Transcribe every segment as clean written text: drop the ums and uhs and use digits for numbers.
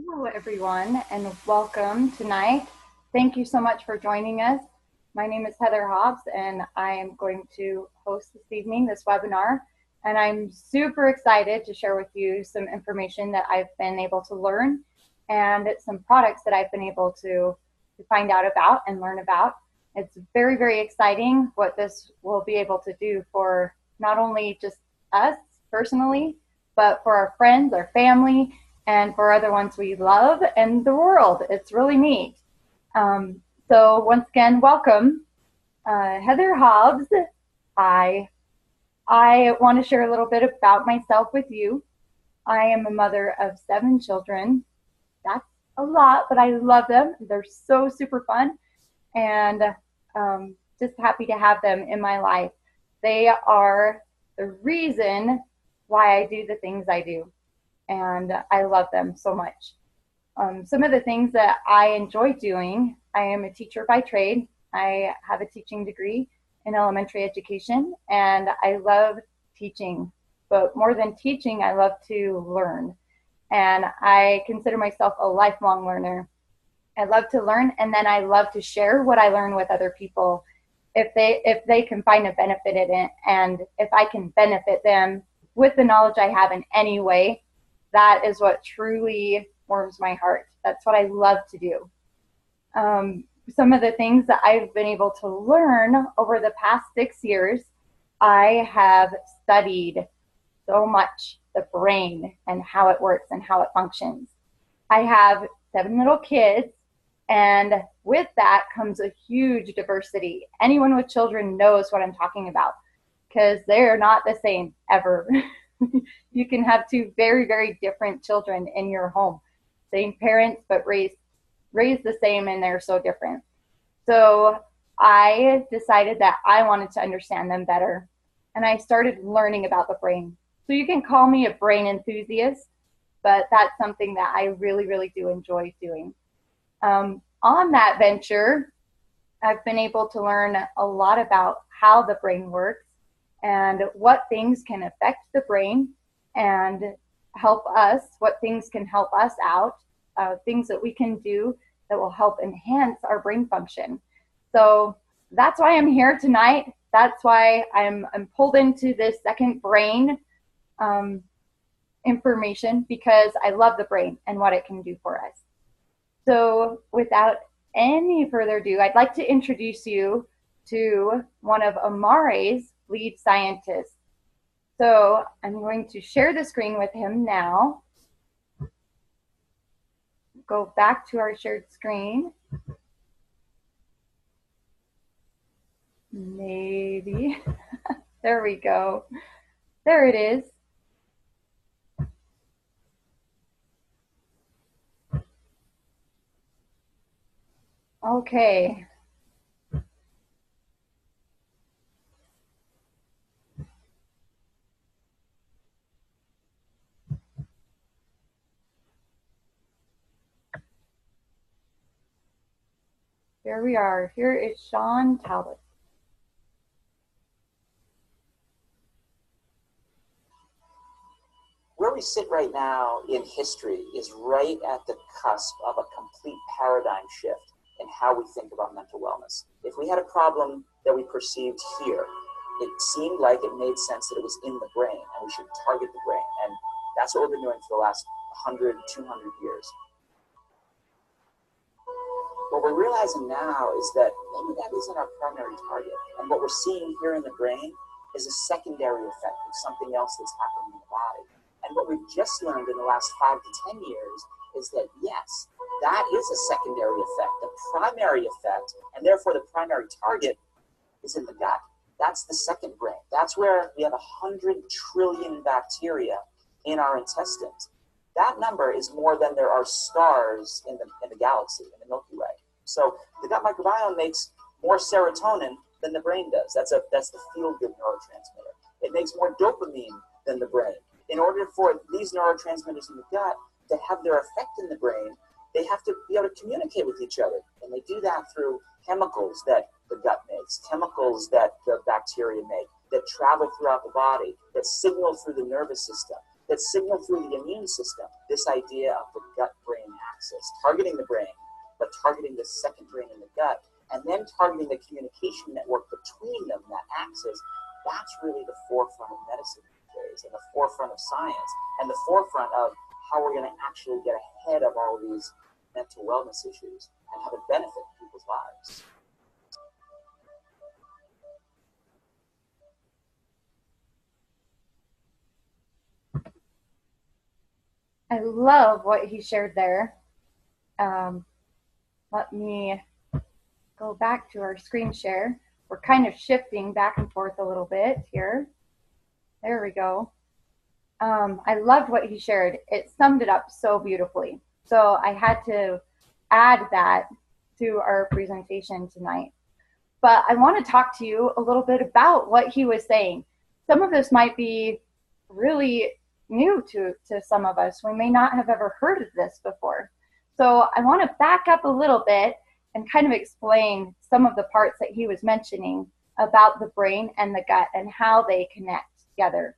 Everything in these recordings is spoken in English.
Hello, everyone, and welcome tonight. Thank you so much for joining us. My name is Heather Hobbs, and I am going to host this evening, this webinar. And I'm super excited to share with you some information that I've been able to learn and some products that I've been able to find out about and learn about. It's very, very exciting what this will be able to do for not only just us personally, but for our friends, our family, and for other ones we love and the world. It's really neat. So once again, welcome. Heather Hobbs. I want to share a little bit about myself with you. I am a mother of 7 children. That's a lot, but I love them. They're so super fun, and just happy to have them in my life. They are the reason why I do the things I do, and I love them so much. Some of the things that I enjoy doing: I am a teacher by trade. I have a teaching degree in elementary education, and I love teaching. But more than teaching, I love to learn. And I consider myself a lifelong learner. I love to learn, and then I love to share what I learn with other people if they can find a benefit in it, and if I can benefit them with the knowledge I have in any way. That is what truly warms my heart. That's what I love to do. Some of the things that I've been able to learn over the past 6 years: I have studied so much the brain and how it works and how it functions. I have 7 little kids, and with that comes a huge diversity. Anyone with children knows what I'm talking about, because they're not the same ever. You can have 2 very, very different children in your home. Same parents, but raised the same, and they're so different. So I decided that I wanted to understand them better, and I started learning about the brain. So you can call me a brain enthusiast, but that's something that I really, really do enjoy doing. On that venture, I've been able to learn a lot about how the brain works and what things can affect the brain and help us, what things can help us out, things that we can do that will help enhance our brain function. So that's why I'm here tonight. That's why I'm pulled into this second brain information, because I love the brain and what it can do for us. So without any further ado, I'd like to introduce you to one of Amare's lead scientists. So I'm going to share the screen with him now. Go back to our shared screen. Maybe. There we go. There it is. Okay. Here we are. Here is Sean Talbot. Where we sit right now in history is right at the cusp of a complete paradigm shift in how we think about mental wellness. If we had a problem that we perceived here, it seemed like it made sense that it was in the brain and we should target the brain. And that's what we've been doing for the last 100, 200 years. What we're realizing now is that maybe that isn't our primary target. And what we're seeing here in the brain is a secondary effect of something else that's happening in the body. And what we've just learned in the last 5 to 10 years is that, yes, that is a secondary effect. The primary effect, and therefore the primary target, is in the gut. That's the second brain. That's where we have 100 trillion bacteria in our intestines. That number is more than there are stars in the galaxy, in the Milky Way. So the gut microbiome makes more serotonin than the brain does. That's the feel-good neurotransmitter. It makes more dopamine than the brain. In order for these neurotransmitters in the gut to have their effect in the brain, they have to be able to communicate with each other. And they do that through chemicals that the gut makes, chemicals that the bacteria make, that travel throughout the body, that signal through the nervous system, that signal through the immune system. This idea of the gut-brain axis, targeting the brain, but targeting the second brain in the gut, and then targeting the communication network between them, that axis. That's really the forefront of medicine these days, and the forefront of science, and the forefront of how we're going to actually get ahead of all these mental wellness issues and have it benefit people's lives. I love what he shared there. Let me go back to our screen share. We're kind of shifting back and forth a little bit here. There we go. I loved what he shared. It summed it up so beautifully. So I had to add that to our presentation tonight. But I want to talk to you a little bit about what he was saying. Some of this might be really new to some of us. We may not have ever heard of this before. So I want to back up a little bit and kind of explain some of the parts that he was mentioning about the brain and the gut and how they connect together.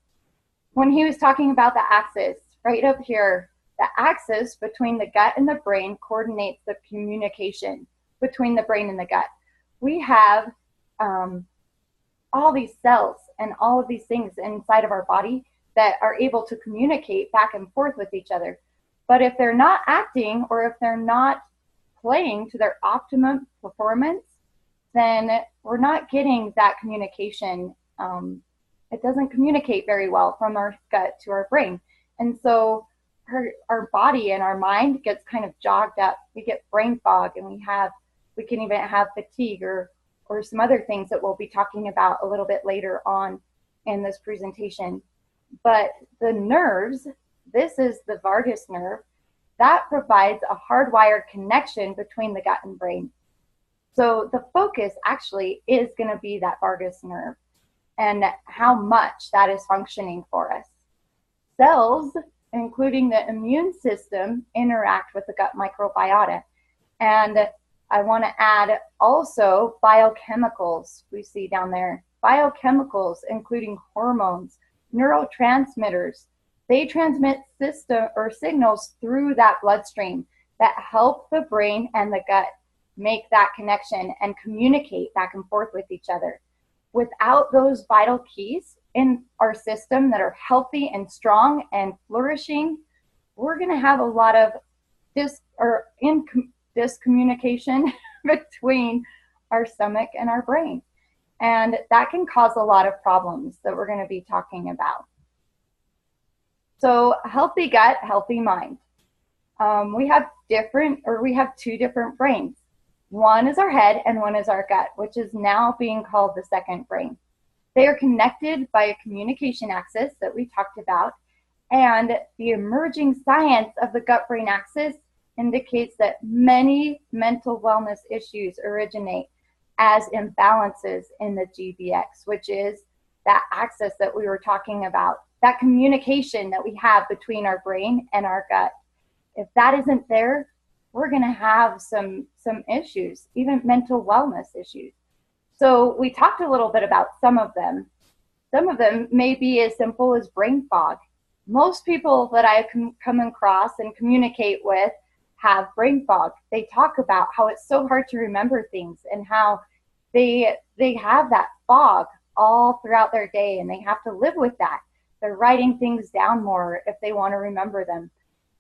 When he was talking about the axis, right up here, the axis between the gut and the brain coordinates the communication between the brain and the gut. We have all these cells and all of these things inside of our body that are able to communicate back and forth with each other. But if they're not acting, or if they're not playing to their optimum performance, then we're not getting that communication. It doesn't communicate very well from our gut to our brain. And so our body and our mind gets kind of jogged up. We get brain fog, and we can even have fatigue or some other things that we'll be talking about a little bit later on in this presentation. But the nerves, this is the vagus nerve, that provides a hardwired connection between the gut and brain. So the focus actually is going to be that vagus nerve and how much that is functioning for us. Cells, including the immune system, interact with the gut microbiota. And I want to add also biochemicals we see down there. Biochemicals, including hormones, neurotransmitters, they transmit signals through that bloodstream that help the brain and the gut make that connection and communicate back and forth with each other. Without those vital keys in our system that are healthy and strong and flourishing, we're going to have a lot of discommunication between our stomach and our brain. And that can cause a lot of problems that we're going to be talking about. So healthy gut, healthy mind. We have two different brains. One is our head and one is our gut, which is now being called the second brain. They are connected by a communication axis that we talked about, and the emerging science of the gut-brain axis indicates that many mental wellness issues originate as imbalances in the GBX, which is that axis that we were talking about, that communication that we have between our brain and our gut. If that isn't there, we're going to have some issues, even mental wellness issues. So we talked a little bit about some of them. Some of them may be as simple as brain fog. Most people that I come across and communicate with have brain fog. They talk about how it's so hard to remember things and how they have that fog all throughout their day, and they have to live with that. They're writing things down more if they want to remember them.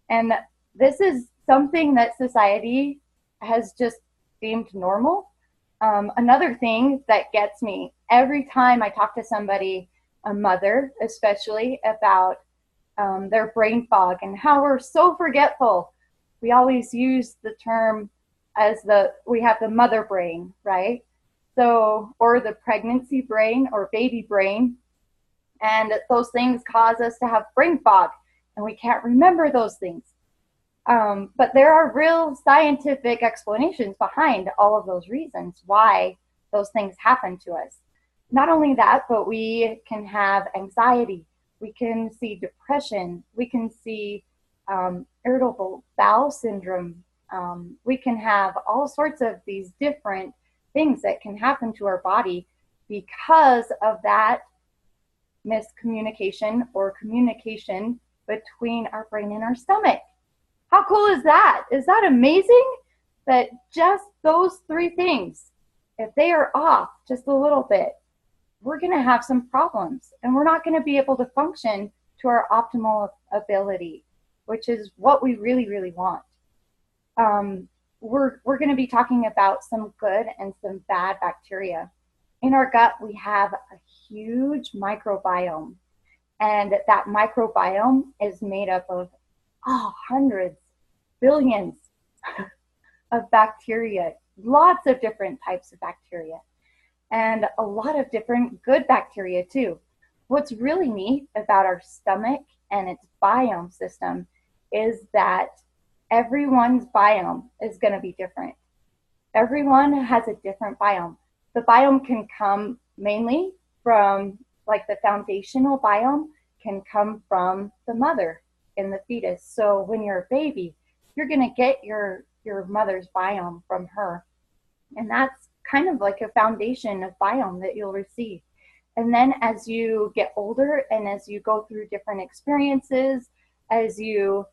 And this is something that society has just deemed normal. Another thing that gets me every time I talk to somebody, a mother especially, about their brain fog and how we're so forgetful. We always use the term as we have the mother brain, right? So, or the pregnancy brain or baby brain. And those things cause us to have brain fog, and we can't remember those things. But there are real scientific explanations behind all of those reasons why those things happen to us. Not only that, but we can have anxiety. We can see depression. We can see irritable bowel syndrome. We can have all sorts of these different things that can happen to our body because of that miscommunication or communication between our brain and our stomach. How cool is that? Is that amazing? That just those three things, if they are off just a little bit, we're going to have some problems and we're not going to be able to function to our optimal ability, which is what we really, really want. We're going to be talking about some good and some bad bacteria. In our gut, we have a huge microbiome, and that microbiome is made up of hundreds, billions of bacteria, lots of different types of bacteria, and a lot of different good bacteria too. What's really neat about our stomach and its biome system is that everyone's biome is going to be different. Everyone has a different biome. The biome can come mainly from, like, the foundational biome can come from the mother in the fetus. So when you're a baby, you're going to get your mother's biome from her. And that's kind of like a foundation of biome that you'll receive. And then as you get older and as you go through different experiences, as you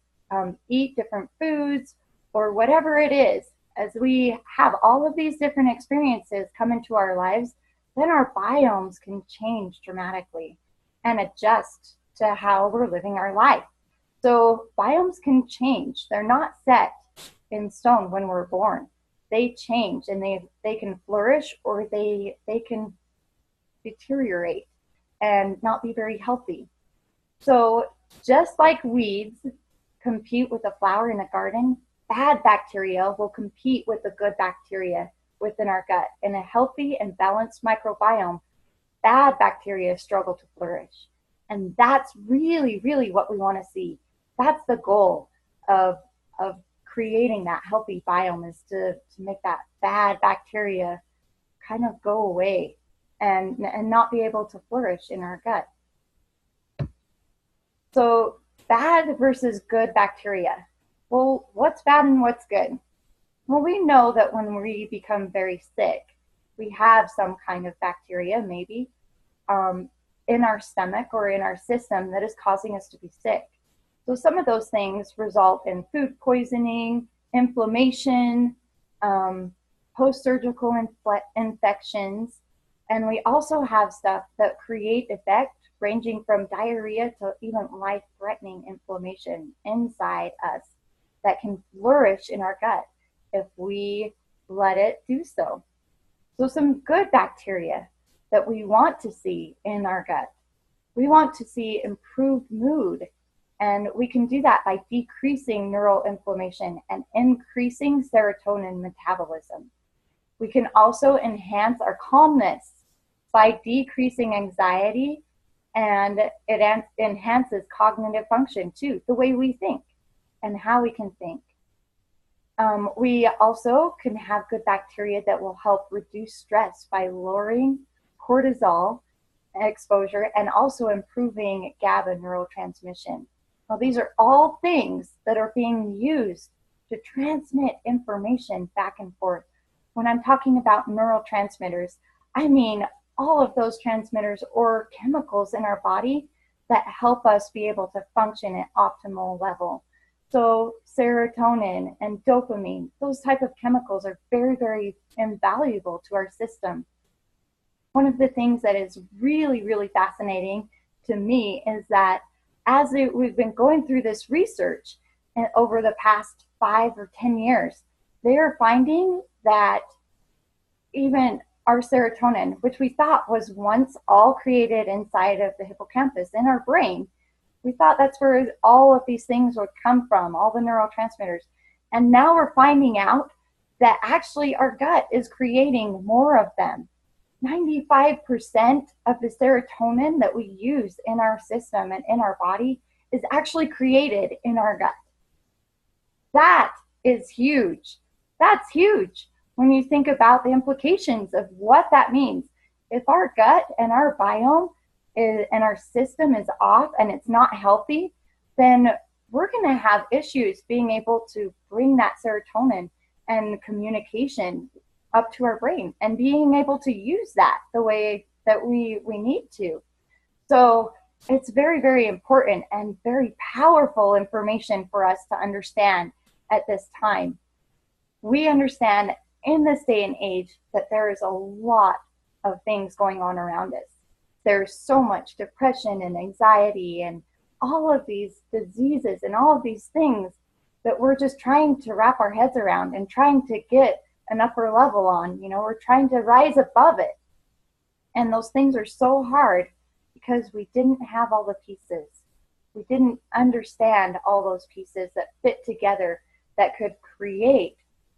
eat different foods or whatever it is, as we have all of these different experiences come into our lives, then our biomes can change dramatically and adjust to how we're living our life. So biomes can change. They're not set in stone when we're born. They change, and they can flourish or they can deteriorate and not be very healthy. So just like weeds compete with a flower in a garden, bad bacteria will compete with the good bacteria within our gut. In a healthy and balanced microbiome, bad bacteria struggle to flourish. And that's really, really what we want to see. That's the goal of creating that healthy biome, is to make that bad bacteria kind of go away and not be able to flourish in our gut. So bad versus good bacteria. Well, what's bad and what's good? Well, we know that when we become very sick, we have some kind of bacteria, maybe, in our stomach or in our system that is causing us to be sick. So some of those things result in food poisoning, inflammation, post-surgical infections, and we also have stuff that create effect ranging from diarrhea to even life-threatening inflammation inside us that can flourish in our gut if we let it do so. So some good bacteria that we want to see in our gut. We want to see improved mood, and we can do that by decreasing neural inflammation and increasing serotonin metabolism. We can also enhance our calmness by decreasing anxiety, and it enhances cognitive function too, the way we think and how we can think. We also can have good bacteria that will help reduce stress by lowering cortisol exposure and also improving GABA neurotransmission. Now, these are all things that are being used to transmit information back and forth. When I'm talking about neurotransmitters, I mean all of those transmitters or chemicals in our body that help us be able to function at optimal level. So serotonin and dopamine, those type of chemicals are very, very invaluable to our system. One of the things that is really, really fascinating to me is that we've been going through this research over the past 5 or 10 years, they are finding that even our serotonin, which we thought was once all created inside of the hippocampus in our brain, we thought that's where all of these things would come from, all the neurotransmitters. And now we're finding out that actually our gut is creating more of them. 95% of the serotonin that we use in our system and in our body is actually created in our gut. That is huge. That's huge when you think about the implications of what that means. If our gut and our biome and our system is off and it's not healthy, then we're going to have issues being able to bring that serotonin and communication up to our brain and being able to use that the way that we need to. So it's very, very important and very powerful information for us to understand at this time. We understand in this day and age that there is a lot of things going on around us. There's so much depression and anxiety and all of these diseases and all of these things that we're just trying to wrap our heads around and trying to get an upper level on. You know, we're trying to rise above it. And those things are so hard because we didn't have all the pieces. We didn't understand all those pieces that fit together that could create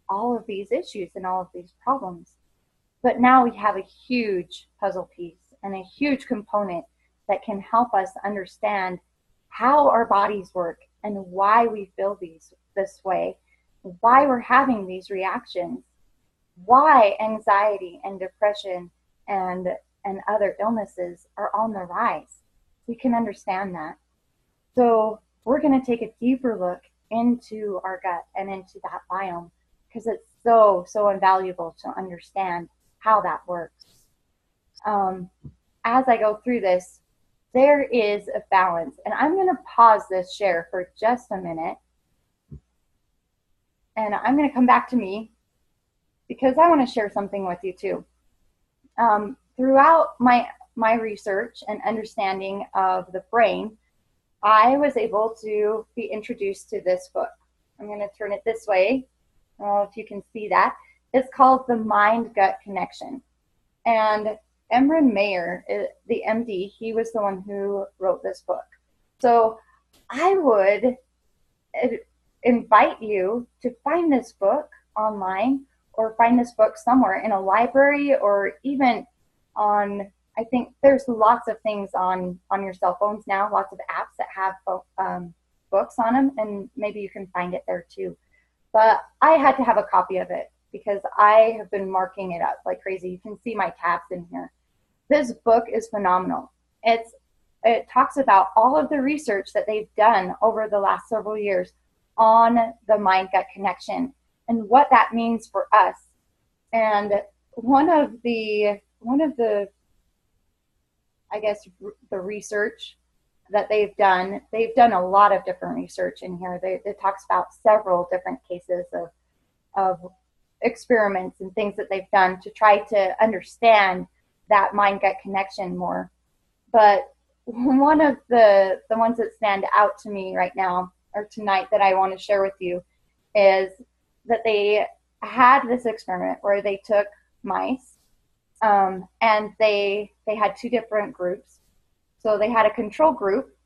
all of these issues and all of these problems. But now we have a huge puzzle piece and a huge component that can help us understand how our bodies work and why we feel this way, why we're having these reactions, why anxiety and depression and other illnesses are on the rise. We can understand that. So we're going to take a deeper look into our gut and into that biome because it's so, so invaluable to understand how that works. As I go through this, there is a balance, and I'm going to pause this share for just a minute, and I'm going to come back to me because I want to share something with you too. Throughout my research and understanding of the brain, I was able to be introduced to this book. I'm going to turn it this way. I don't know if you can see that. It's called The Mind-Gut Connection. And Emran Mayer, the MD, he was the one who wrote this book. So I would invite you to find this book online or find this book somewhere in a library or even on, I think there's lots of things on your cell phones now, lots of apps that have books on them, and maybe you can find it there too. But I had to have a copy of it because I have been marking it up like crazy. You can see my tabs in here. This book is phenomenal. It talks about all of the research that they've done over the last several years on the mind-gut connection and what that means for us. And one of the I guess the research that they've done a lot of different research in here. It talks about several different cases of experiments and things that they've done to try to understand that mind-gut connection more. But one of the ones that stand out to me right now or tonight that I want to share with you is that they had this experiment where they took mice and they had two different groups. So they had a control group,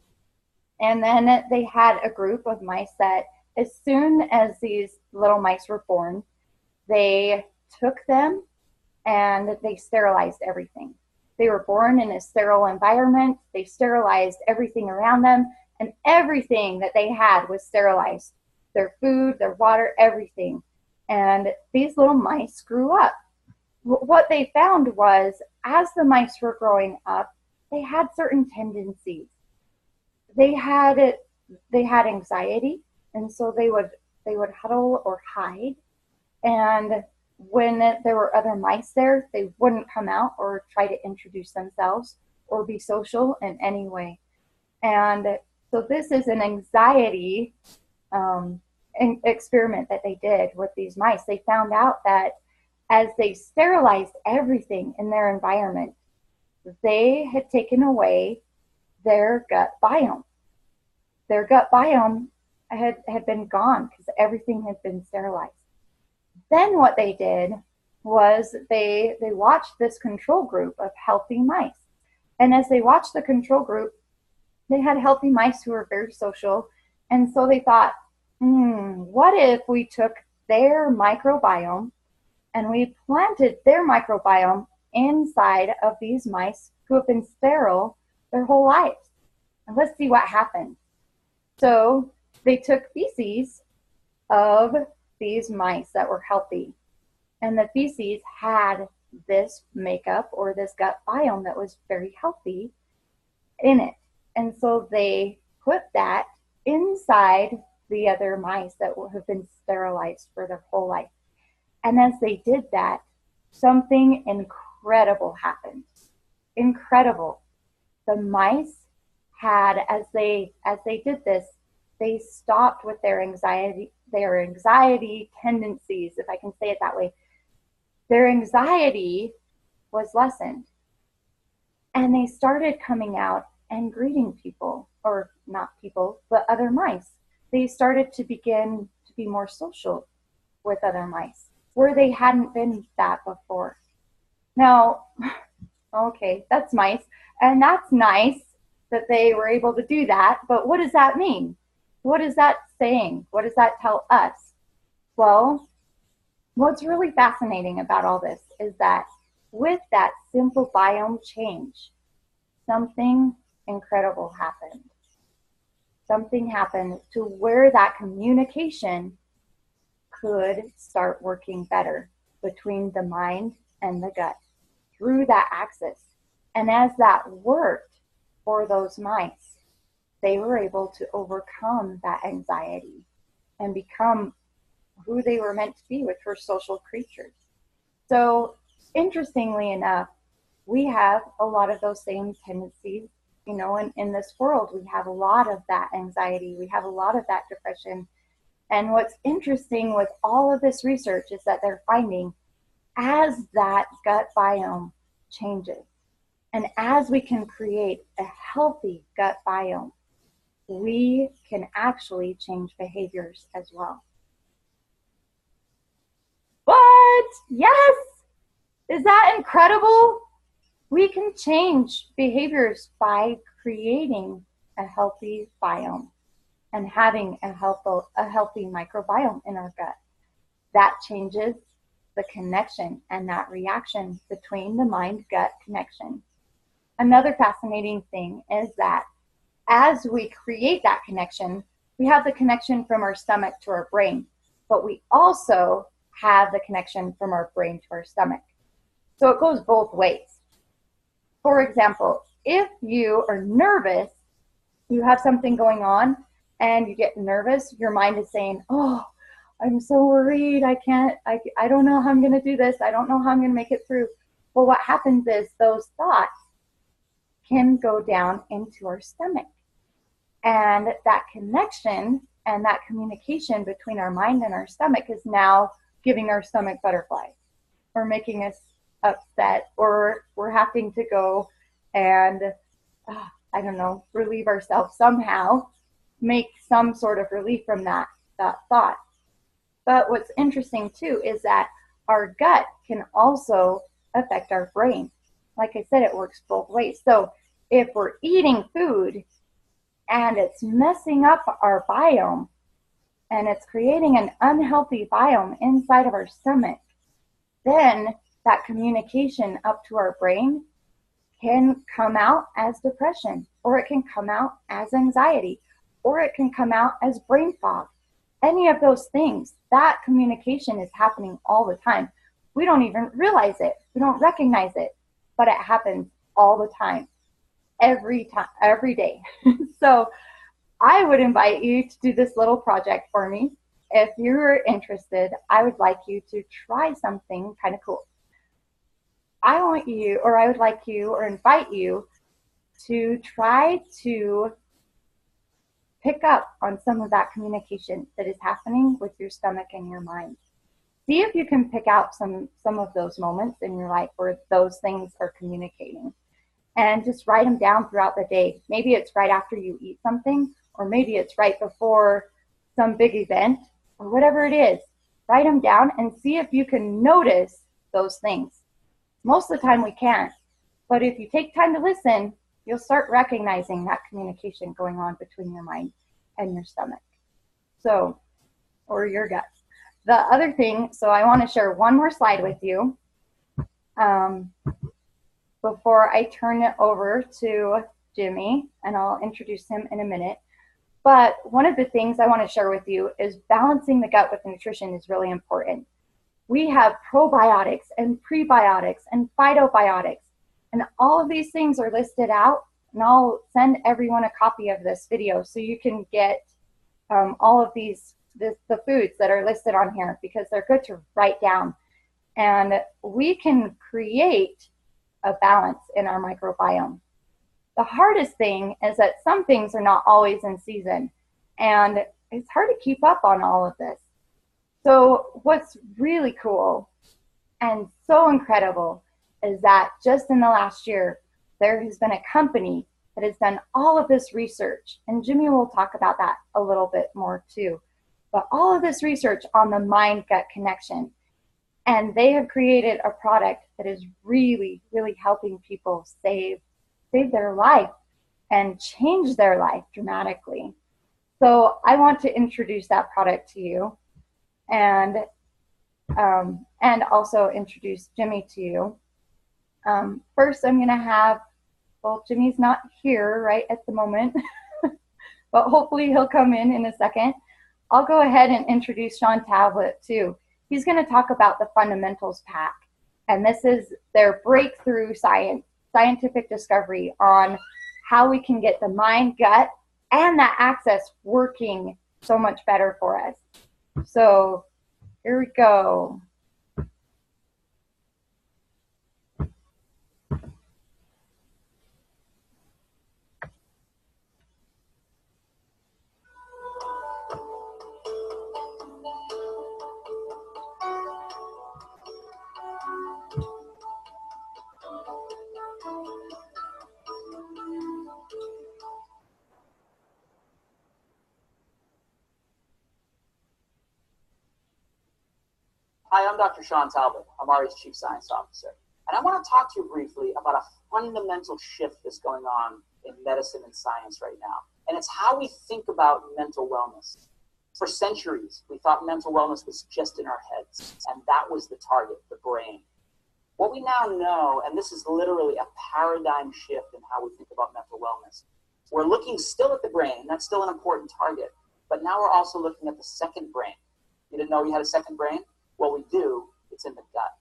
and then they had a group of mice that as soon as these little mice were born, they took them and they sterilized everything. They were born in a sterile environment. They sterilized everything around them, and everything that they had was sterilized. Their food, their water, everything. And these little mice grew up. What they found was, as the mice were growing up, they had certain tendencies. They had anxiety, and so they would huddle or hide. And when there were other mice there, they wouldn't come out or try to introduce themselves or be social in any way. And so this is an anxiety experiment that they did with these mice. They found out that as they sterilized everything in their environment, they had taken away their gut biome. Their gut biome had been gone because everything had been sterilized. Then what they did was they watched this control group of healthy mice. And as they watched the control group, they had healthy mice who were very social. And so they thought, what if we took their microbiome and we planted their microbiome inside of these mice who have been sterile their whole lives? And let's see what happens. So they took feces of these mice that were healthy, and the feces had this makeup or this gut biome that was very healthy in it. And so they put that inside the other mice that have been sterilized for their whole life. And as they did that, something incredible happened. Incredible. The mice had, as they did this, they stopped with their anxiety tendencies, if I can say it that way. Their anxiety was lessened. And they started coming out and greeting people, or not people, but other mice. They started to begin to be more social with other mice, where they hadn't been that before. Now, okay, that's mice, and that's nice that they were able to do that, but what does that mean? What is that saying? What does that tell us? Well, what's really fascinating about all this is that with that simple biome change, something incredible happened. Something happened to where that communication could start working better between the mind and the gut through that axis. And as that worked for those mice, they were able to overcome that anxiety and become who they were meant to be, which were social creatures. So interestingly enough, we have a lot of those same tendencies, you know, in this world. We have a lot of that anxiety. We have a lot of that depression. And what's interesting with all of this research is that they're finding as that gut biome changes, and as we can create a healthy gut biome, we can actually change behaviors as well. What? Yes! Is that incredible? We can change behaviors by creating a healthy biome and having a healthy microbiome in our gut. That changes the connection and that reaction between the mind-gut connection. Another fascinating thing is that as we create that connection, we have the connection from our stomach to our brain, but we also have the connection from our brain to our stomach. So it goes both ways. For example, if you are nervous, you have something going on and you get nervous, your mind is saying, oh, I'm so worried. I don't know how I'm going to do this. I don't know how I'm going to make it through. Well, what happens is those thoughts can go down into our stomach. And that connection and that communication between our mind and our stomach is now giving our stomach butterflies, or making us upset, or we're having to go and, I don't know, relieve ourselves somehow, make some sort of relief from that thought. But what's interesting too is that our gut can also affect our brain. Like I said, it works both ways. So if we're eating food and it's messing up our biome and it's creating an unhealthy biome inside of our stomach, then that communication up to our brain can come out as depression, or it can come out as anxiety, or it can come out as brain fog. Any of those things, that communication is happening all the time. We don't even realize it. We don't recognize it, but it happens all the time, every day. So I would invite you to do this little project for me. If you're interested, I would like you to try something kind of cool. I would like you or invite you to try to pick up on some of that communication that is happening with your stomach and your mind. See if you can pick out some of those moments in your life where those things are communicating, and just write them down throughout the day. Maybe it's right after you eat something, or maybe it's right before some big event, or whatever it is. Write them down and see if you can notice those things. Most of the time we can't, but if you take time to listen, you'll start recognizing that communication going on between your mind and your stomach. So, or your gut. The other thing, so I want to share one more slide with you before I turn it over to Jimmy, and I'll introduce him in a minute. But one of the things I want to share with you is balancing the gut with nutrition is really important. We have probiotics and prebiotics and phytobiotics, and all of these things are listed out, and I'll send everyone a copy of this video so you can get all of the foods that are listed on here, because they're good to write down. And we can create a balance in our microbiome. The hardest thing is that some things are not always in season, and it's hard to keep up on all of this. So what's really cool and so incredible is that just in the last year, there has been a company that has done all of this research, and Jimmy will talk about that a little bit more too, but all of this research on the mind-gut connection. And they have created a product that is really, really helping people save their life and change their life dramatically. So I want to introduce that product to you, and also introduce Jimmy to you. First, I'm going to have, well, Jimmy's not here right at the moment, but hopefully he'll come in a second. I'll go ahead and introduce Sean Tablet too. He's going to talk about the Fundamentals Pack, and this is their breakthrough scientific discovery on how we can get the mind, gut, and that axis working so much better for us. So here we go. Hi, I'm Dr. Sean Talbot, Amare's Chief Science Officer. And I want to talk to you briefly about a fundamental shift that's going on in medicine and science right now. And it's how we think about mental wellness. For centuries, we thought mental wellness was just in our heads, and that was the target, the brain. What we now know, and this is literally a paradigm shift in how we think about mental wellness, we're looking still at the brain, that's still an important target, but now we're also looking at the second brain. You didn't know we had a second brain? Well, we do. It's in the gut.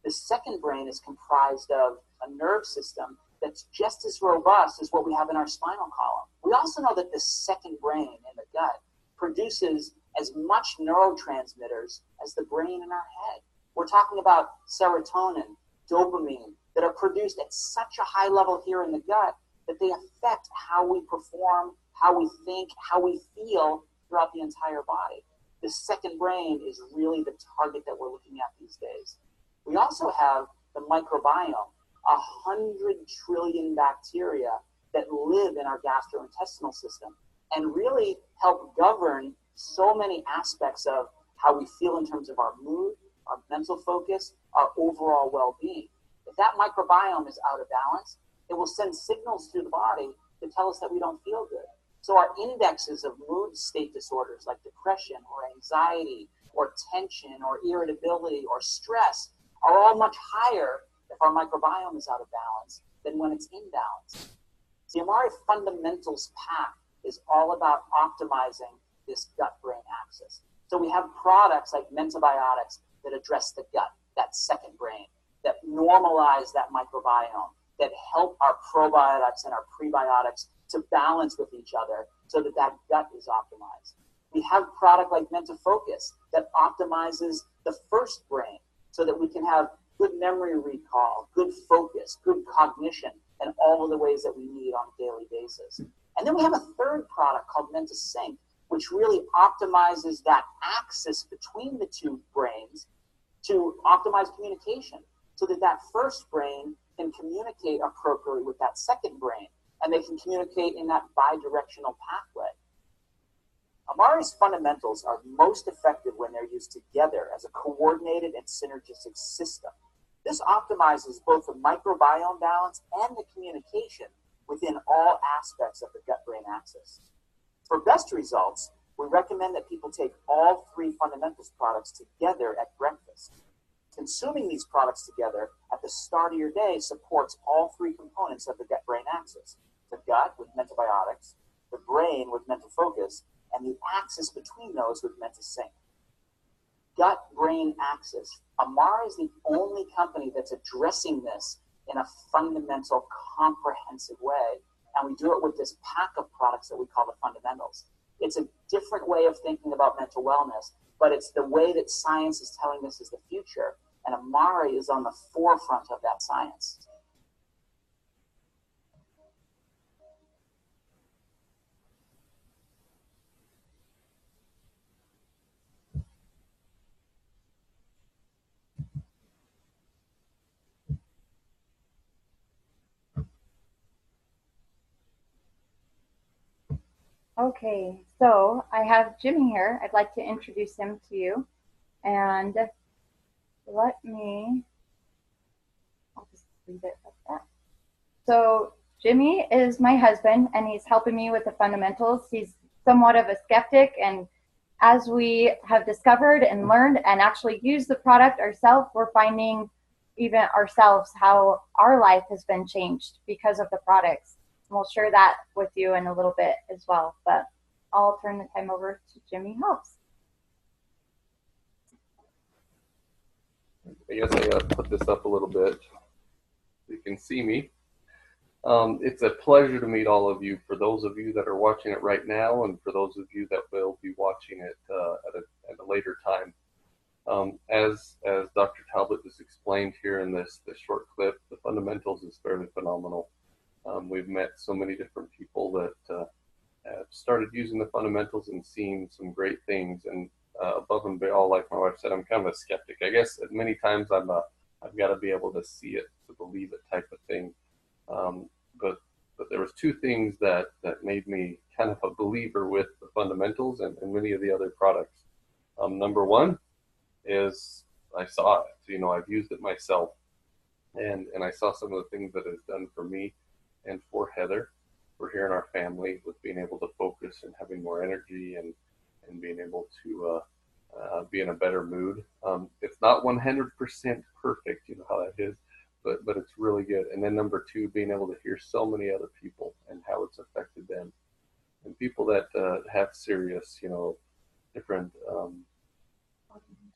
The second brain is comprised of a nerve system that's just as robust as what we have in our spinal column. We also know that the second brain in the gut produces as much neurotransmitters as the brain in our head. We're talking about serotonin, dopamine, that are produced at such a high level here in the gut that they affect how we perform, how we think, how we feel throughout the entire body. The second brain is really the target that we're looking at these days. We also have the microbiome, 100 trillion bacteria that live in our gastrointestinal system and really help govern so many aspects of how we feel in terms of our mood, our mental focus, our overall well-being. If that microbiome is out of balance, it will send signals through the body to tell us that we don't feel good. So our indexes of mood state disorders like depression or anxiety or tension or irritability or stress are all much higher if our microbiome is out of balance than when it's in balance. The Amare Fundamentals Pack is all about optimizing this gut-brain axis. So we have products like mentobiotics that address the gut, that second brain, that normalize that microbiome, that help our probiotics and our prebiotics to balance with each other so that that gut is optimized. We have a product like MentaFocus that optimizes the first brain so that we can have good memory recall, good focus, good cognition, and all of the ways that we need on a daily basis. And then we have a third product called MentaSync, which really optimizes that axis between the two brains to optimize communication so that that first brain can communicate appropriately with that second brain, and they can communicate in that bidirectional pathway. Amare's fundamentals are most effective when they're used together as a coordinated and synergistic system. This optimizes both the microbiome balance and the communication within all aspects of the gut-brain axis. For best results, we recommend that people take all three fundamentals products together at breakfast. Consuming these products together at the start of your day supports all three components of the gut-brain axis: the gut with mentobiotics, the brain with MentaFocus, and the axis between those with MentaSync. Gut-brain axis. Amare is the only company that's addressing this in a fundamental, comprehensive way, and we do it with this pack of products that we call the fundamentals. It's a different way of thinking about mental wellness, but it's the way that science is telling us is the future, and Amare is on the forefront of that science. Okay, so I have Jimmy here. I'd like to introduce him to you. And let me, I'll just leave it like that. So Jimmy is my husband, and he's helping me with the fundamentals. He's somewhat of a skeptic, and as we have discovered and learned and actually used the product ourselves, we're finding even ourselves how our life has been changed because of the products. And we'll share that with you in a little bit as well. But I'll turn the time over to Jimmy Hobbs. I guess I gotta put this up a little bit so you can see me. It's a pleasure to meet all of you. For those of you that are watching it right now, and for those of you that will be watching it at a later time. As Dr. Talbot just explained here in this short clip, the fundamentals is fairly phenomenal. We've met so many different people that have started using the fundamentals and seen some great things. And above and beyond, like my wife said, I'm kind of a skeptic. I guess many times I've got to be able to see it to believe it type of thing. But there was two things that made me kind of a believer with the fundamentals and many of the other products. Number one is I saw it. You know, I've used it myself, and I saw some of the things that it's done for me and for Heather. We're here in our family with being able to focus and having more energy and being able to be in a better mood. It's not 100% perfect, you know how that is, but it's really good. And then number two, being able to hear so many other people and how it's affected them, and people that have serious, you know, different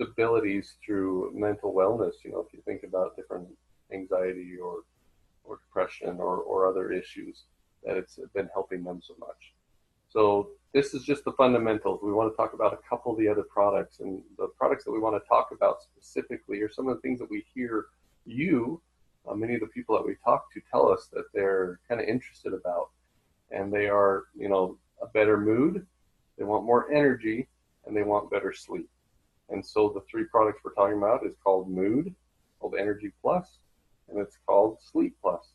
abilities through mental wellness. You know, if you think about different anxiety or depression or other issues, that it's been helping them so much. So this is just the fundamentals. We want to talk about a couple of the other products, and the products that we want to talk about specifically are some of the things that we hear many of the people that we talk to tell us that they're kind of interested about, and they are, you know, a better mood, they want more energy, and they want better sleep. And so the three products we're talking about is called Mood, called Energy Plus, and it's called Sleep Plus.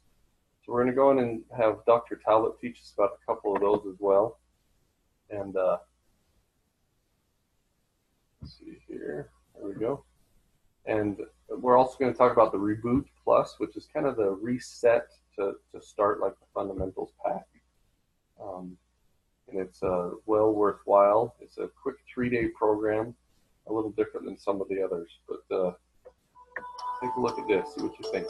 So we're going to go in and have Dr. Talbot teach us about a couple of those as well. And let's see here. There we go. And we're also going to talk about the Reboot Plus, which is kind of the reset to start like the fundamentals pack. And it's well worthwhile. It's a quick 3-day program, a little different than some of the others. But take a look at this, see what you think.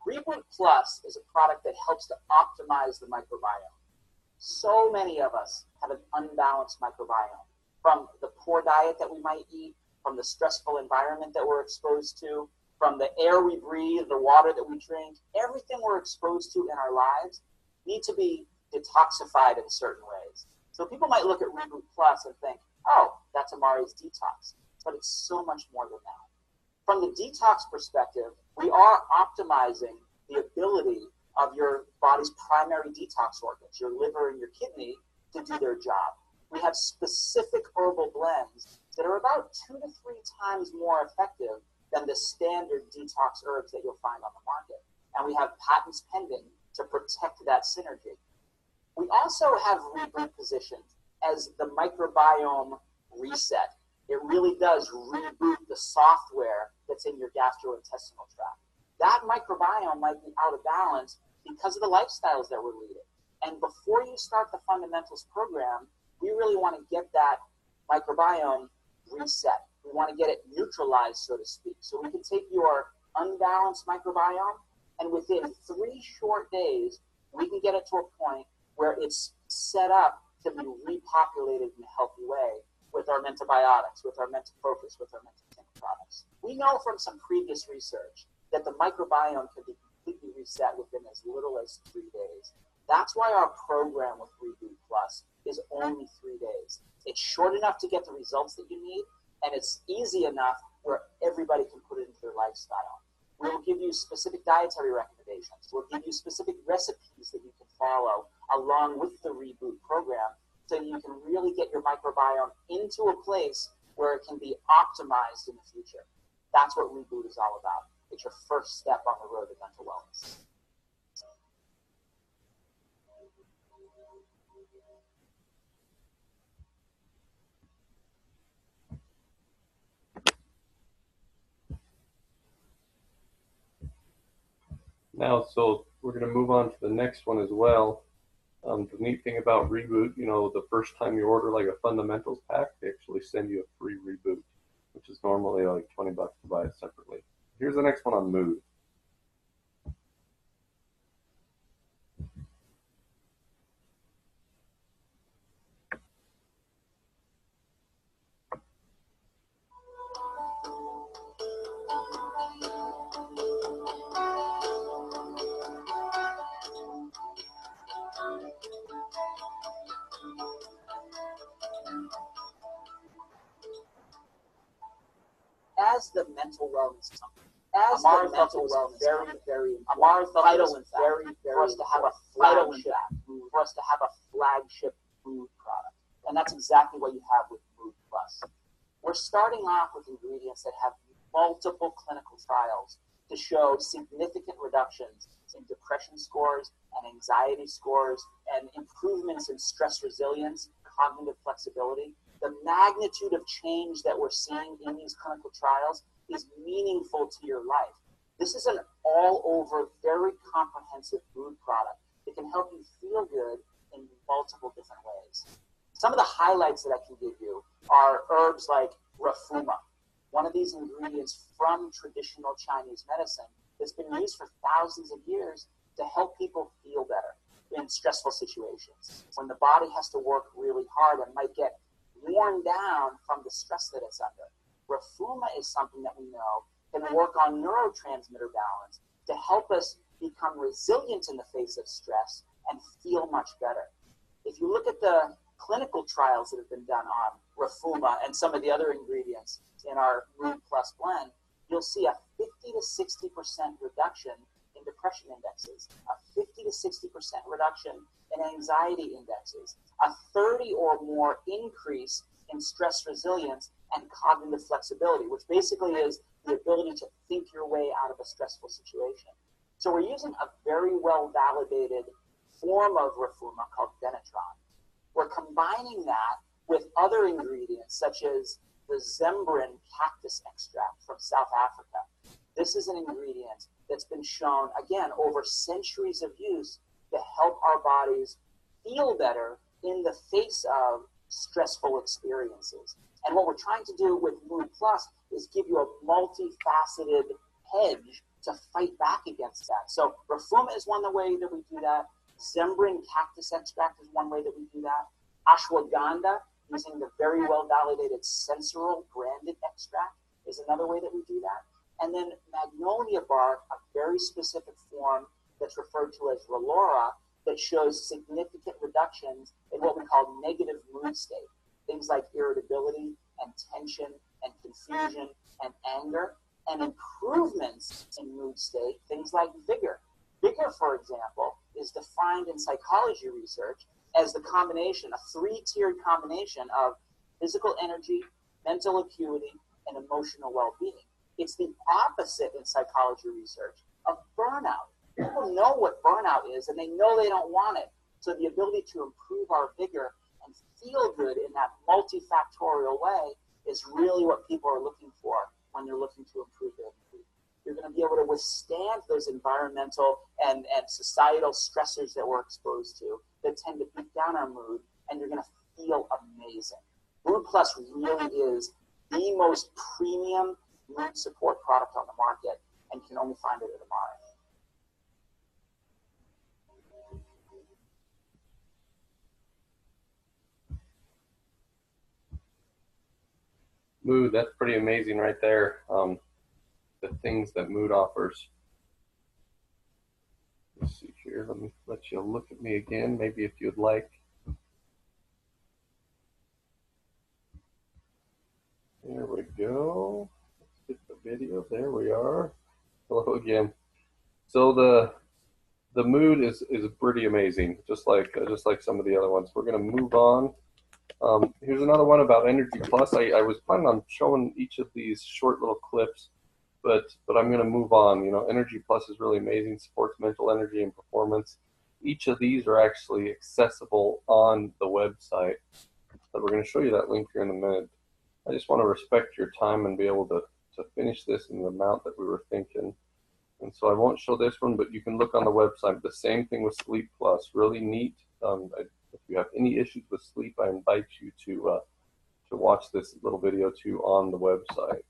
Reboot Plus is a product that helps to optimize the microbiome. So many of us have an unbalanced microbiome, from the poor diet that we might eat, from the stressful environment that we're exposed to, from the air we breathe, the water that we drink. Everything we're exposed to in our lives need to be detoxified in certain ways. So people might look at Reboot Plus and think, oh, that's Amare's detox. But it's so much more than that. From the detox perspective, we are optimizing the ability of your body's primary detox organs, your liver and your kidney, to do their job. We have specific herbal blends that are about 2 to 3 times more effective than the standard detox herbs that you'll find on the market. And we have patents pending to protect that synergy. We also have Reboot positioned as the microbiome reset. It really does reboot the software that's in your gastrointestinal tract. That microbiome might be out of balance because of the lifestyles that we're leading. And before you start the fundamentals program, we really want to get that microbiome reset. We want to get it neutralized, so to speak. So we can take your unbalanced microbiome, and within 3 short days, we can get it to a point where it's set up to be repopulated in a healthy way with our mentobiotics, with our mentofocus, with our mentotink products. We know from some previous research that the microbiome can be completely reset within as little as 3 days. That's why our program with Reboot Plus is only 3 days. It's short enough to get the results that you need, and it's easy enough where everybody can put it into their lifestyle. We will give you specific dietary recommendations. We'll give you specific recipes that you can follow along with the Reboot program so you can really get your microbiome into a place where it can be optimized in the future. That's what Reboot is all about. It's your first step on the road to dental wellness. Now, so we're going to move on to the next one as well. The neat thing about Reboot, you know, the first time you order like a fundamentals pack, they actually send you a free Reboot, which is normally like $20 to buy it separately. Here's the next one on mood. As the mental wellness company, Amare felt it was very vital and for us to have a flagship food product. And that's exactly what you have with Food Plus. We're starting off with ingredients that have multiple clinical trials to show significant reductions in depression scores and anxiety scores and improvements in stress resilience, cognitive flexibility. The magnitude of change that we're seeing in these clinical trials is meaningful to your life. This is an all-over, very comprehensive food product that can help you feel good in multiple different ways. Some of the highlights that I can give you are herbs like rafuma, one of these ingredients from traditional Chinese medicine that's been used for thousands of years to help people feel better in stressful situations. When the body has to work really hard and might get worn down from the stress that it's under. Rafuma is something that we know can work on neurotransmitter balance to help us become resilient in the face of stress and feel much better. If you look at the clinical trials that have been done on rafuma and some of the other ingredients in our Mood Plus blend, you'll see a 50 to 60% reduction in depression indexes, a 50 to 60% reduction in anxiety indexes, a 30 or more increase in stress resilience and cognitive flexibility, which basically is the ability to think your way out of a stressful situation. So we're using a very well-validated form of rafuma called Denatron. We're combining that with other ingredients such as the Zembrin cactus extract from South Africa. This is an ingredient that's been shown, again, over centuries of use to help our bodies feel better in the face of stressful experiences. And what we're trying to do with Mood Plus is give you a multifaceted hedge to fight back against that. So rafuma is one way that we do that. Zembrin cactus extract is one way that we do that. Ashwagandha, using the very well-validated Sensoril branded extract, is another way that we do that. And then magnolia bark, a very specific form that's referred to as Relora, that shows significant reductions in what we call negative mood state. Things like irritability and tension and confusion and anger, and improvements in mood state, things like vigor. Vigor, for example, is defined in psychology research as the combination, a three-tiered combination of physical energy, mental acuity, and emotional well-being. It's the opposite in psychology research of burnout. People know what burnout is, and they know they don't want it. So the ability to improve our vigor and feel good in that multifactorial way is really what people are looking for when they're looking to improve their mood. You're going to be able to withstand those environmental and societal stressors that we're exposed to that tend to beat down our mood, and you're going to feel amazing. Mood Plus really is the most premium mood support product on the market, and you can only find it at Amare. Mood, that's pretty amazing right there. The things that Mood offers. Let's see here. Let me let you look at me again, maybe if you'd like. There we go. Let's get the video. There we are. Hello again. So the the mood is pretty amazing, just like some of the other ones. We're going to move on. Here's another one about Energy Plus. I was planning on showing each of these short little clips, but I'm going to move on. You know, Energy Plus is really amazing, supports mental energy and performance. Each of these are actually accessible on the website. But we're going to show you that link here in a minute. I just want to respect your time and be able to finish this in the amount that we were thinking. And so I won't show this one, but you can look on the website. The same thing with Sleep Plus, really neat. If you have any issues with sleep, I invite you to watch this little video too on the website.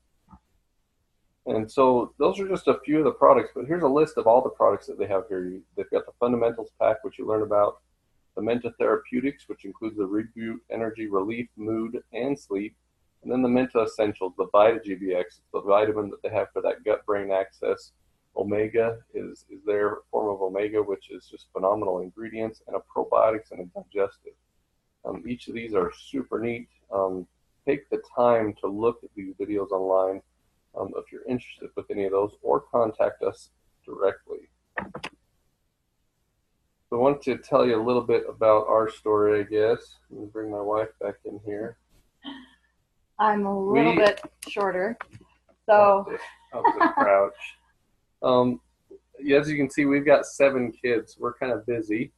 And so those are just a few of the products, but here's a list of all the products that they have here. They've got the Fundamentals Pack, which you learn about, the Menta Therapeutics, which includes the Reboot, Energy, Relief, Mood, and Sleep, and then the Menta Essentials, the Vita GBX, the vitamin that they have for that gut-brain axis. Omega is their form of omega, which is just phenomenal ingredients, and a probiotics and a digestive. Each of these are super neat. Take the time to look at these videos online if you're interested with any of those, or contact us directly. So I want to tell you a little bit about our story, I guess. Let me bring my wife back in here. I'm a little bit shorter, so I'll just crouch. As you can see, we've got 7 kids. We're kind of busy.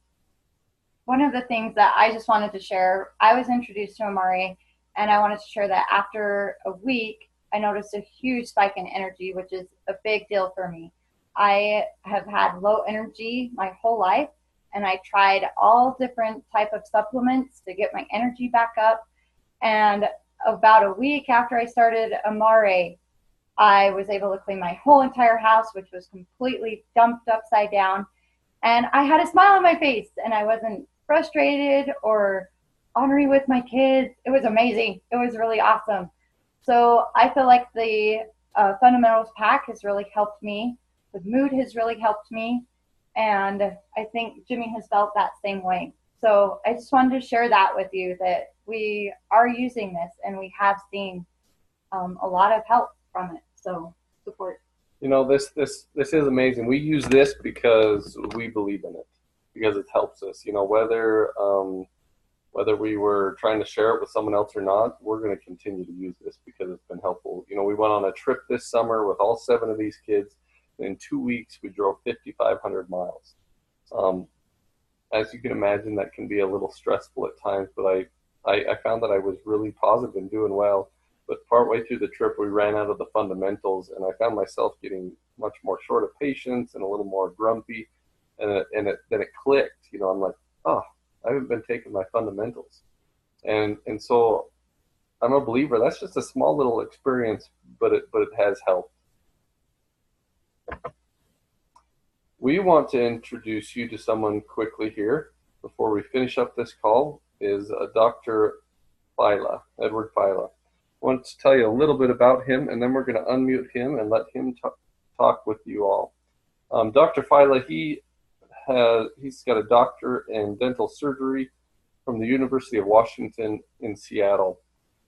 One of the things that I just wanted to share, I was introduced to Amare, and I wanted to share that after a week, I noticed a huge spike in energy, which is a big deal for me. I have had low energy my whole life, and I tried all different type of supplements to get my energy back up. And about a week after I started Amare, I was able to clean my whole entire house, which was completely dumped upside down. And I had a smile on my face, and I wasn't frustrated or ornery with my kids. It was amazing. It was really awesome. So I feel like the Fundamentals Pack has really helped me. The mood has really helped me. And I think Jimmy has felt that same way. So I just wanted to share that with you, that we are using this and we have seen a lot of help from it. So support. You know, this is amazing. We use this because we believe in it, because it helps us. You know, whether we were trying to share it with someone else or not, we're going to continue to use this because it's been helpful. You know, we went on a trip this summer with all 7 of these kids. In 2 weeks, we drove 5,500 miles. As you can imagine, that can be a little stressful at times, but I found that I was really positive and doing well. But partway through the trip, we ran out of the fundamentals, and I found myself getting much more short of patience and a little more grumpy. Then it clicked. You know, I'm like, oh, I haven't been taking my fundamentals. And so I'm a believer. That's just a small little experience, but it has helped. We want to introduce you to someone quickly here before we finish up this call, is Dr. Phyla, Edward Phyla. I want to tell you a little bit about him, and then we're going to unmute him and let him talk with you all. Dr. Phyla, he's got a doctorate in dental surgery from the University of Washington in Seattle.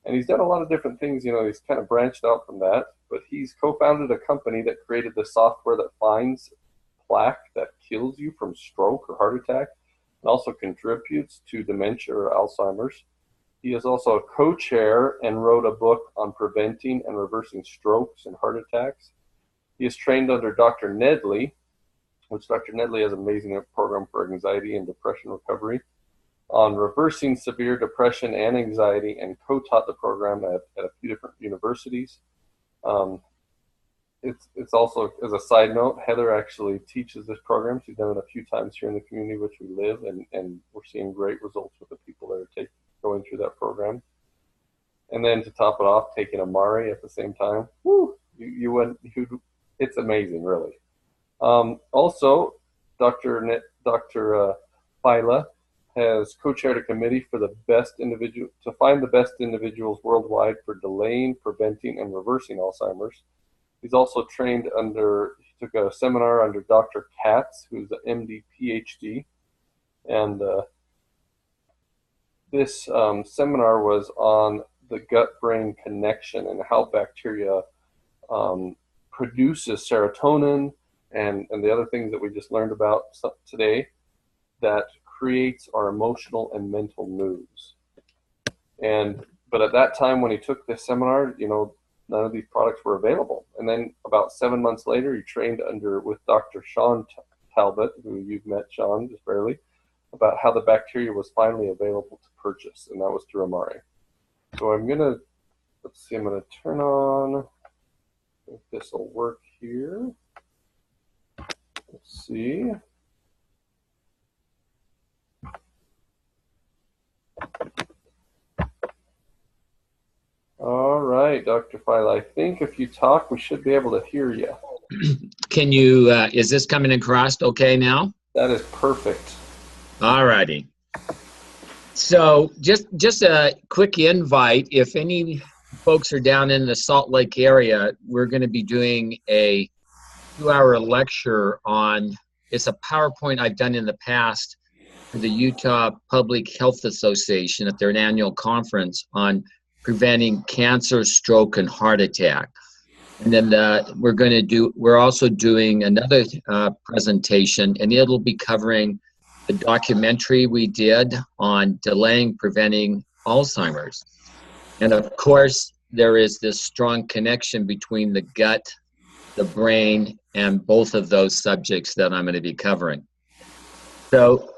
And he's done a lot of different things. You know, he's kind of branched out from that, but he's co-founded a company that created the software that finds plaque that kills you from stroke or heart attack, and also contributes to dementia or Alzheimer's. He is also a co-chair and wrote a book on preventing and reversing strokes and heart attacks. He is trained under Dr. Nedley, which Dr. Nedley has an amazing program for anxiety and depression recovery, on reversing severe depression and anxiety, and co-taught the program at a few different universities. It's also, as a side note, Heather actually teaches this program. She's done it a few times here in the community in which we live, and we're seeing great results with the people that are going through that program. And then to top it off, taking Amare at the same time. Woo! It's amazing, really. Also, Dr. Phyla has co-chaired a committee for to find the best individuals worldwide for delaying, preventing, and reversing Alzheimer's. He's also he took a seminar under Dr. Katz, who's an MD, PhD. And this seminar was on the gut-brain connection and how bacteria produces serotonin and the other things that we just learned about today that creates our emotional and mental moods. But at that time when he took this seminar, none of these products were available. And then about 7 months later, he trained with Dr. Sean Talbot, who you've met, Sean, just barely, about how the bacteria was finally available to purchase, and that was through Amare. So I'm gonna turn on, I think this will work here. Let's see. All right, Dr. Fila, I think if you talk, we should be able to hear you. Can you, is this coming across okay now? That is perfect. All righty. So just a quick invite. If any folks are down in the Salt Lake area, we're going to be doing a 2-hour lecture on, it's a PowerPoint I've done in the past for the Utah Public Health Association at their annual conference on preventing cancer, stroke, and heart attack. And then we're also doing another presentation, and it'll be covering the documentary we did on delaying preventing Alzheimer's. And of course, there is this strong connection between the gut, the brain, and both of those subjects that I'm going to be covering. So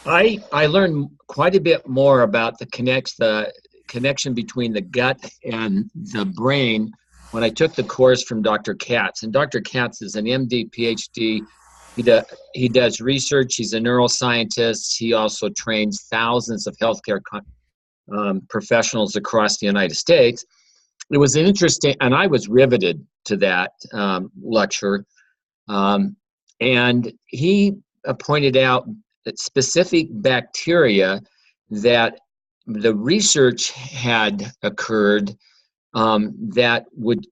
I learned quite a bit more about the connection between the gut and the brain when I took the course from Dr. Katz. And Dr. Katz is an MD, PhD. He does research. He's a neuroscientist. He also trains thousands of healthcare professionals across the United States. It was interesting, and I was riveted to that lecture. And he pointed out that specific bacteria that the research had occurred that would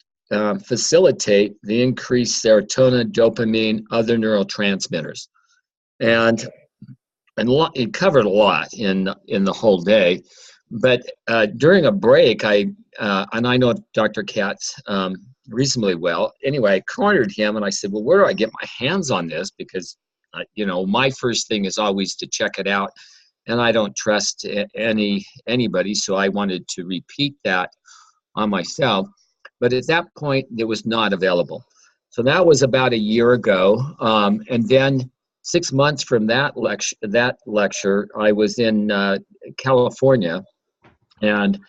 facilitate the increased serotonin, dopamine, other neurotransmitters. And it covered a lot in the whole day. But during a break, and I know Dr. Katz reasonably well. Anyway, I cornered him and I said, well, where do I get my hands on this? Because, my first thing is always to check it out. And I don't trust anybody, so I wanted to repeat that on myself. But at that point, it was not available. So that was about a year ago. And then 6 months from that lecture, I was in California, and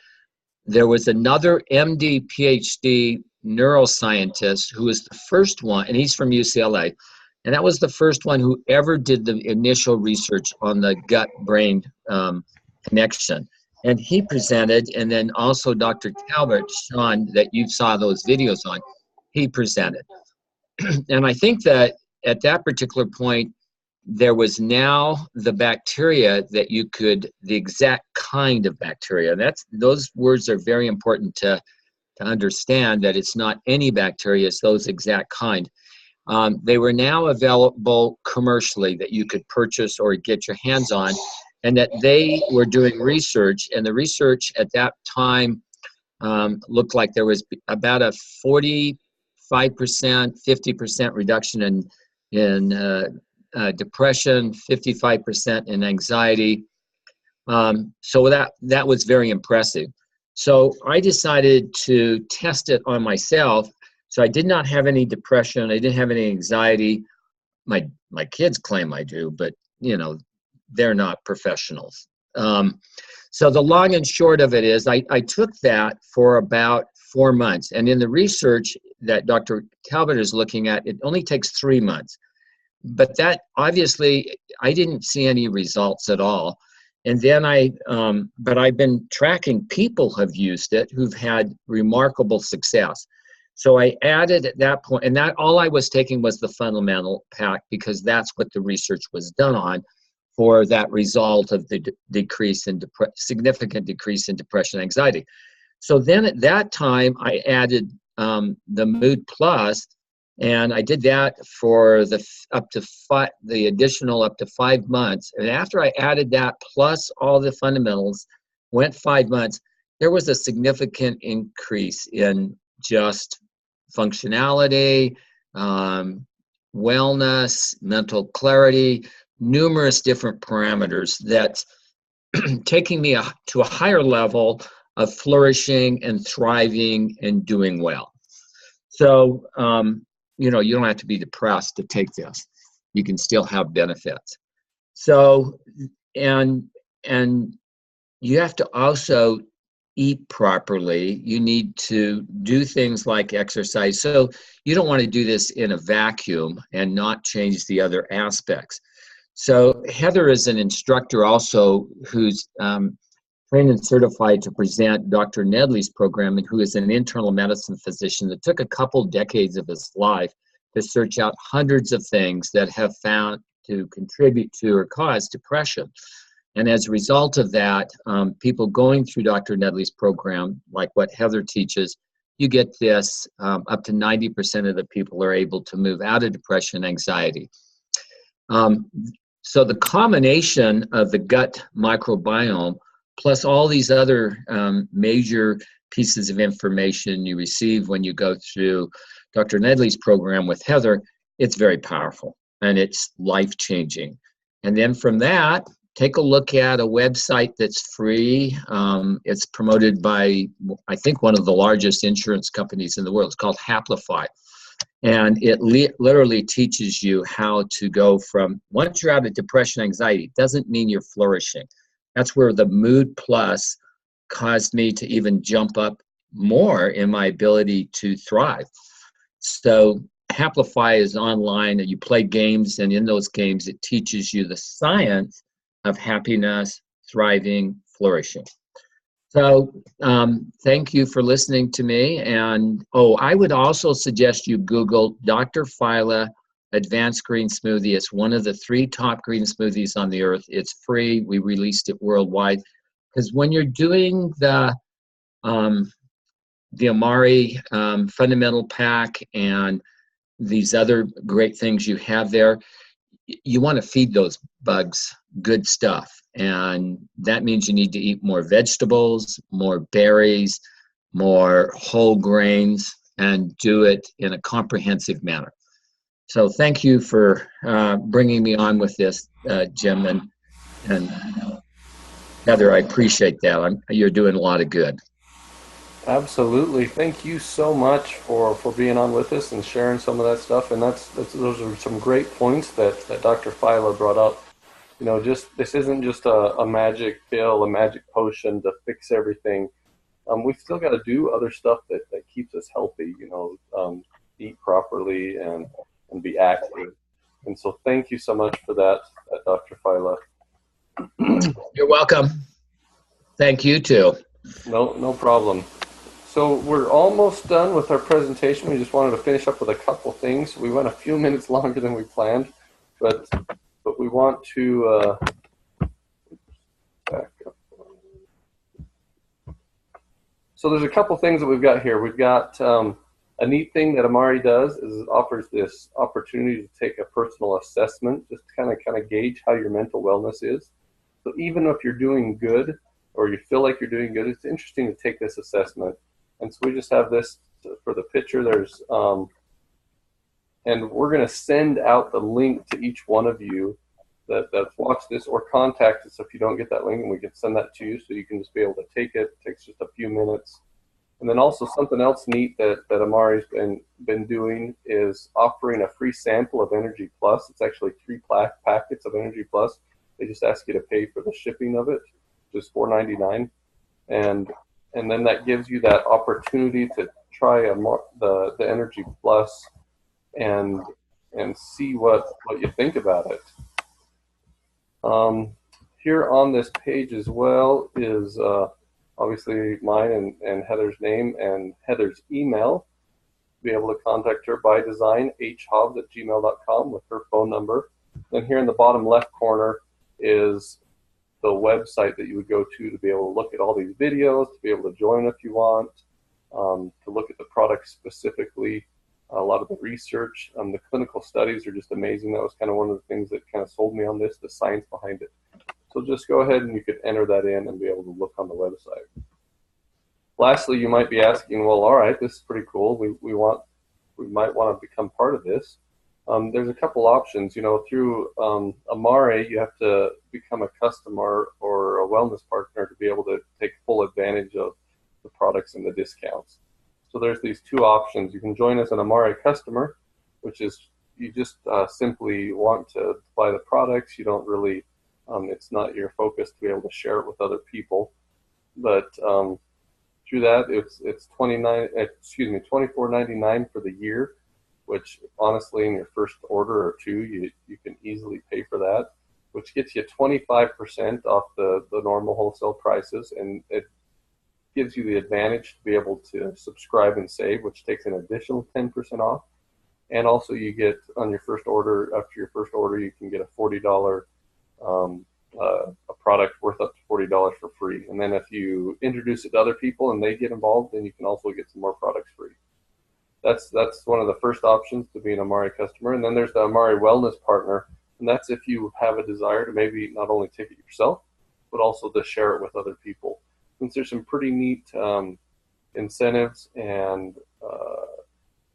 there was another MD, PhD neuroscientist who was the first one, and he's from UCLA. And that was the first one who ever did the initial research on the gut-brain connection. And he presented, and then also Dr. Talbot, Sean, that you saw those videos on, he presented. And I think that at that particular point, there was now the bacteria that the exact kind of bacteria. And those words are very important to understand, that it's not any bacteria, it's those exact kind. They were now available commercially that you could purchase or get your hands on, and that they were doing research, and the research at that time looked like there was about a 45%, 50% reduction in depression, 55% in anxiety. So that was very impressive. So I decided to test it on myself. So I did not have any depression. I didn't have any anxiety. My kids claim I do, but they're not professionals. So the long and short of it is I took that for about 4 months. And in the research that Dr. Talbot is looking at, it only takes 3 months. But that, obviously, I didn't see any results at all. And then but I've been tracking people who've used it who've had remarkable success. So I added at that point, and that all I was taking was the fundamental pack, because that's what the research was done on for that result of the significant decrease in depression and anxiety. So then at that time, I added the Mood Plus, and I did that for the additional up to 5 months. And after I added that plus all the fundamentals, went 5 months, there was a significant increase in just functionality, wellness, mental clarity, numerous different parameters that's taking me to a higher level of flourishing and thriving and doing well. So, you know, you don't have to be depressed to take this. You can still have benefits. So, and you have to also eat properly. You need to do things like exercise. So you don't want to do this in a vacuum and not change the other aspects. So Heather is an instructor also who's trained and certified to present Dr. Nedley's program, and who is an internal medicine physician that took a couple decades of his life to search out hundreds of things that have found to contribute to or cause depression. And as a result of that, people going through Dr. Nedley's program, like what Heather teaches, you get this, up to 90% of the people are able to move out of depression and anxiety. So the combination of the gut microbiome plus all these other major pieces of information you receive when you go through Dr. Nedley's program with Heather, it's very powerful and it's life-changing. And then from that, take a look at a website that's free. It's promoted by, I think, one of the largest insurance companies in the world. It's called Haplify. And it literally teaches you how to go from, once you're out of depression, anxiety, doesn't mean you're flourishing. That's where the Mood Plus caused me to even jump up more in my ability to thrive. So Haplify is online, and you play games, and in those games, it teaches you the science of happiness, thriving, flourishing. So thank you for listening to me. And I would also suggest you Google Dr. Phyla Advanced Green Smoothie. It's one of the 3 top green smoothies on the earth. It's free. We released it worldwide. Because when you're doing the Amare Fundamental Pack and these other great things you have there, you want to feed those bugs good stuff. And that means you need to eat more vegetables, more berries, more whole grains, and do it in a comprehensive manner. So thank you for bringing me on with this, Jim, and Heather, I appreciate that. You're doing a lot of good. Absolutely. Thank you so much for being on with us and sharing some of that stuff. And those are some great points that Dr. Phyla brought up. You know, this isn't just a magic pill, a magic potion to fix everything. We've still got to do other stuff that keeps us healthy, you know, eat properly and be active. And so thank you so much for that Dr. Phyla. You're welcome. Thank you too. No problem. So we're almost done with our presentation. We just wanted to finish up with a couple things. We went a few minutes longer than we planned, but we want to back up. So there's a couple things that we've got here. We've got a neat thing that Amare does is it offers this opportunity to take a personal assessment, just to kind of gauge how your mental wellness is. So even if you're doing good or you feel like you're doing good, it's interesting to take this assessment. And so we just have this for the picture. There's and we're going to send out the link to each one of you that's watched this, or contact us if you don't get that link, and we can send that to you so you can just be able to take it. It takes just a few minutes. And then also something else neat that Amare's been doing is offering a free sample of Energy Plus. It's actually 3 packets of Energy Plus. They just ask you to pay for the shipping of it, which is $4.99. And then that gives you that opportunity to try the Energy Plus and see what you think about it. Here on this page as well is obviously mine and Heather's name and Heather's email. Be able to contact her by design, hhobbs@gmail.com, with her phone number. Then here in the bottom left corner is the website that you would go to be able to look at all these videos, to be able to join if you want, to look at the products specifically, a lot of the research. The clinical studies are just amazing. That was kind of one of the things that kind of sold me on this, the science behind it. So just go ahead and you could enter that in and be able to look on the website. Lastly, you might be asking, well, all right, this is pretty cool. We might want to become part of this. there's a couple options. You know, through Amare, you have to become a customer or a wellness partner to be able to take full advantage of the products and the discounts. So there's these two options. You can join as an Amare customer, which is you just simply want to buy the products. You don't really, it's not your focus to be able to share it with other people. But through that, it's $24.99 for the year, which honestly, in your first order or two, you can easily pay for that, which gets you 25% off the normal wholesale prices, and it gives you the advantage to be able to subscribe and save, which takes an additional 10% off. And also you get on your first order, after your first order, you can get a $40 a product worth up to $40 for free. And then if you introduce it to other people and they get involved, then you can also get some more products free. That's one of the first options to be an Amare customer. And then there's the Amare Wellness Partner, and that's if you have a desire to maybe not only take it yourself, but also to share it with other people. Since there's some pretty neat incentives and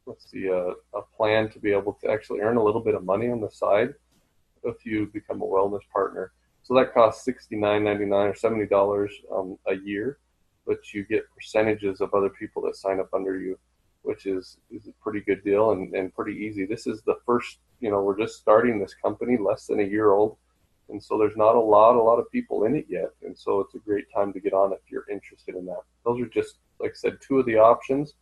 a plan to be able to actually earn a little bit of money on the side if you become a wellness partner. So that costs $69.99 or $70 a year, but you get percentages of other people that sign up under you, which is a pretty good deal and pretty easy. This is the first, we're just starting this company, less than a year old. And so there's not a lot of people in it yet. And so it's a great time to get on if you're interested in that. Those are just, like I said, two of the options.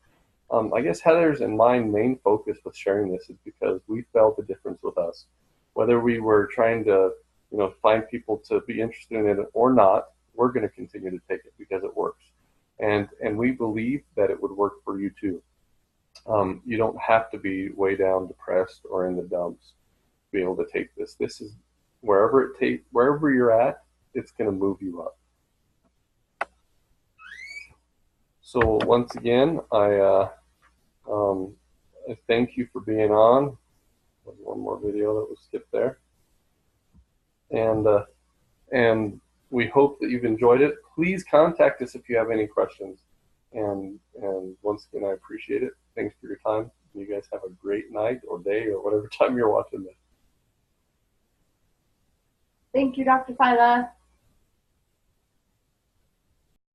I guess Heather's and my main focus with sharing this is because we felt the difference with us. Whether we were trying to, find people to be interested in it or not, we're going to continue to take it because it works. And we believe that it would work for you too. You don't have to be way down depressed or in the dumps to be able to take this. This is wherever you're at, it's going to move you up. So once again, I thank you for being on. There's one more video that was skipped there. And we hope that you've enjoyed it. Please contact us if you have any questions. And once again, I appreciate it. Thanks for your time. You guys have a great night or day or whatever time you're watching this. Thank you, Dr. Fila.